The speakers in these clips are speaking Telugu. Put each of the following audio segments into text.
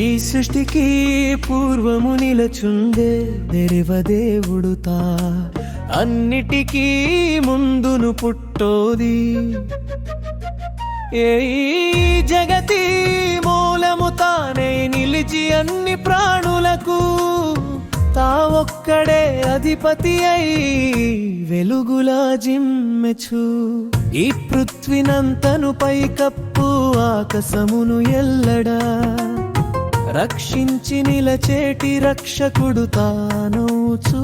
ఈ సృష్టికి పూర్వము నిలచుండే దేవదేవుడుతా అన్నిటికీ ముందును పుట్టోది ఏ జగతి మూలము తానే నిలిచి అన్ని ప్రాణులకు తా ఒక్కడే అధిపతి అయి వెలుగులా జిమ్మెచు ఈ పృథ్వినంతను పైకప్పు ఆకాశమును ఎల్లడా రక్షించి నిలచేటి రక్షకుడు తానవుచు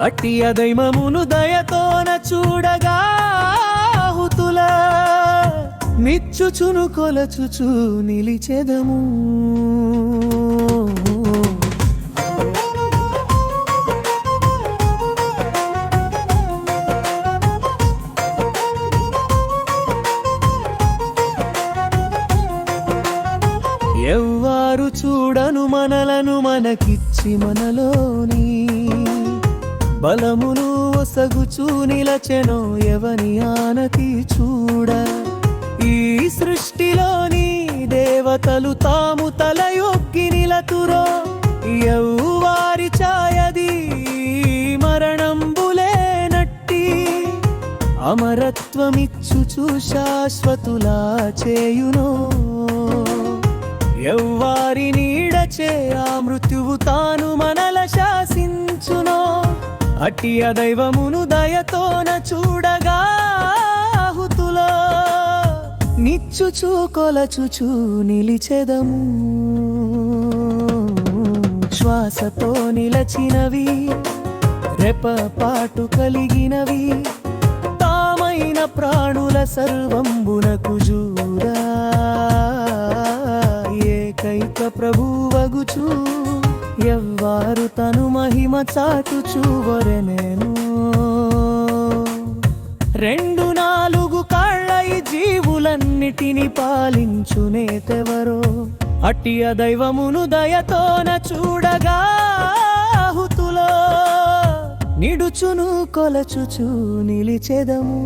అట్టి అదైమమును దయతోన చూడగా హుతుల నిచ్చుచును కొలచుచు నిలిచెదము ఎవ్వారు చూడను మనలను మనకిచ్చి మనలోని బలమును ఒసగుచూ నిలచెనో ఎవని ఆనతి చూడ ఈ సృష్టిలోని దేవతలు తాము తలయొగ్గి నిలతురో ఎవ్వారి ఛాయది మరణంబులే నట్టి అమరత్వమిచ్చుచు శాశ్వతులా చేయునో ఎవ్వారి నీడచే ఆ మృత్యువు తాను మనల శాసించునో అట్టి అదైవమును దయతోన చూడగా హుతులో నిచ్చుచు కొలచుచు నిలిచెదము శ్వాసతో నిలచినవి రెపపాటు కలిగినవి తామైన ప్రాణుల సర్వంబునకు జూరా ఏకైక ప్రభువగుచు ఎవ్వారు తను మహిమ చాటుచు వరెనేను రెండు నాలుగు కాళ్ళై జీవులన్నిటిని పాలించునేతెవరో అట్టి అదైవమును దయతోన చూడగా హుతులో నిడుచును కొలచుచు నిలిచెదము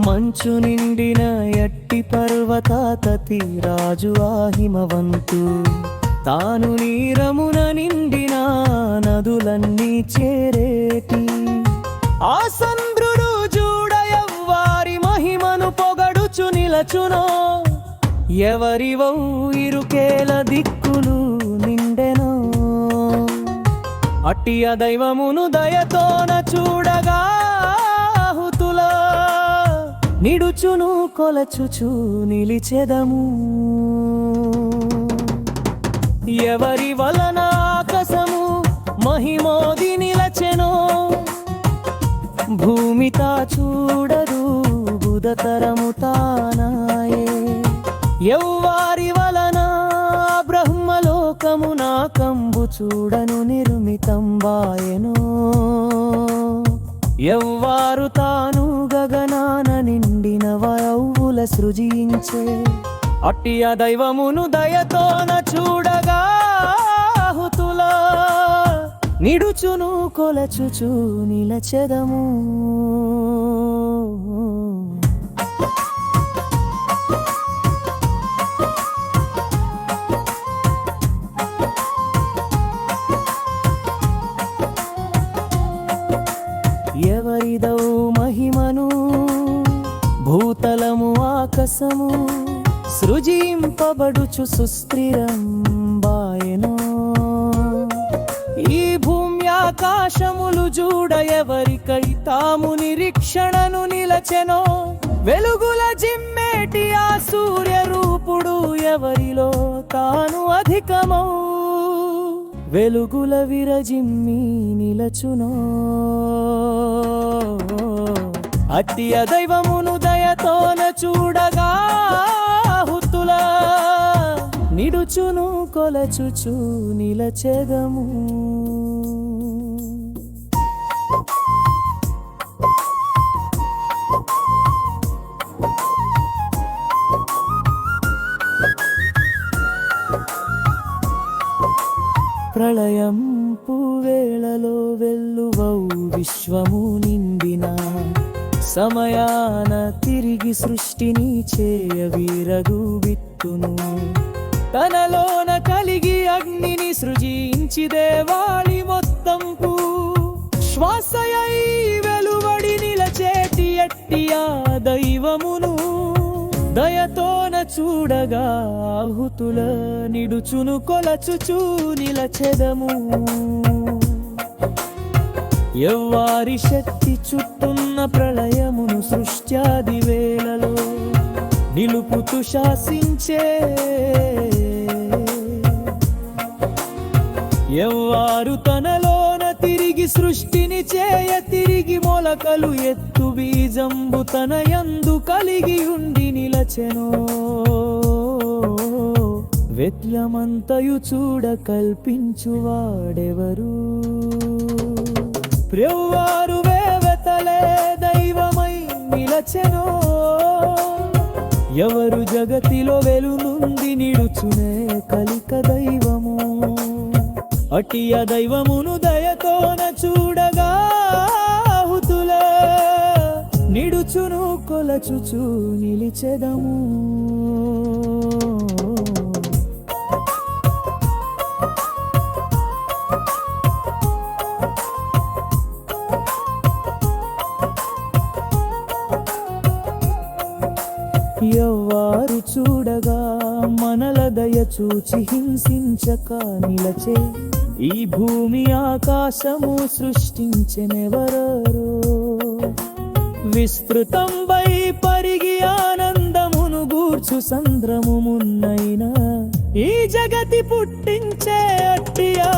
మంచు నిండిన ఎట్టి పర్వతాతతి రాజు ఆహిమవంతు తాను నీరమున నిండిన నదులన్నీ చేరేటి ఆ సంద్రుడు చూడయవ్వారి మహిమను పొగడుచు నిలచునో ఎవరివౌ ఇరుకేల దిక్కులు నిండెనో అట్టి అదైవమును దయతోన చూడగా నిడుచును కొలచుచు నిలిచెదము ఎవరి వలన ఆకాశము మహిమోది నిలచెనో భూమితా చూడదు బుధతరము తానాయే ఎవ్వారి వలన బ్రహ్మలోకము నా కంబు చూడను నిర్మితం బాయెనో ఎవ్వారు తాను గగనాన నిండిన వయౌవుల సృజించే అట్టి అదైవమును దయతోన చూడగా హుతులా నిడుచును కొలచుచు నిలచెదము ఎవరిదౌ మహిమను భూతలము ఆకాశము సృజింపబడుచు సుస్థిరం బాయెనో ఈ భూమి ఆకాశములు చూడ ఎవరికై తాము నిరీక్షణను నిలచెనో వెలుగుల జిమ్మేటి ఆ సూర్య రూపుడు ఎవరిలో తాను అధికమౌ వెలుగుల విరజిమ్మి నిలచునో అట్టి అదైవమును దయతోన చూడగా హుతులా నిడుచును కొలచుచు నిలచెదము సమయాన తిరిగి సృష్టిని చేయవీరగు విత్తును తనలోన కలిగి అగ్నిని సృజించి దేవాలి మొత్తంకు శ్వాసయై వెలువడి నిలచేటి ఎట్టియా దైవమును దయతోన చూడగా ఆహుతుల నిడుచును కొలచుచూ నిలచెదము ఎవ్వారి శక్తి చుట్టున్న ప్రళయమును సృష్ట్యాది వేళలో నిలుపుతూ శాసించే ఎవ్వారు తనలోన తిరిగి సృష్టిని చేయ తిరిగి మొలకలు ఎత్తు బీజంబు తన యందు కలిగి ఉండి నిలచెనో వ్యత్యమంతయు చూడ కల్పించువాడెవరు ప్రెవ్వారు వేవతలే దైవమై నిలచెనో ఎవరు జగతిలో వెలునుంది నిడుచునే కలిక దైవము అటియ దైవమును దయతోన చూడగా ఆహుతుల నిడుచును కొలచుచు నిలిచెదము ఎవ్వారు చూడగా మనల దయ చూచి హింసించక నిలచే ఈ భూమి ఆకాశము సృష్టించెనెవరో విస్తృతంబై పరిగి ఆనందమును గూర్చు సంద్రము మున్నైనా ఈ జగతి పుట్టించే అట్టియా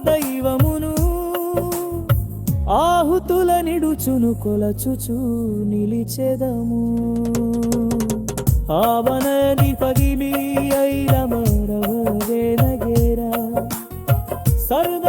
దైవమును ఆహుతుల నిడుచును కొలచుచు నిలిచెదము ఆవనది పగిలి ఐరమరవేనగేరా సర్వ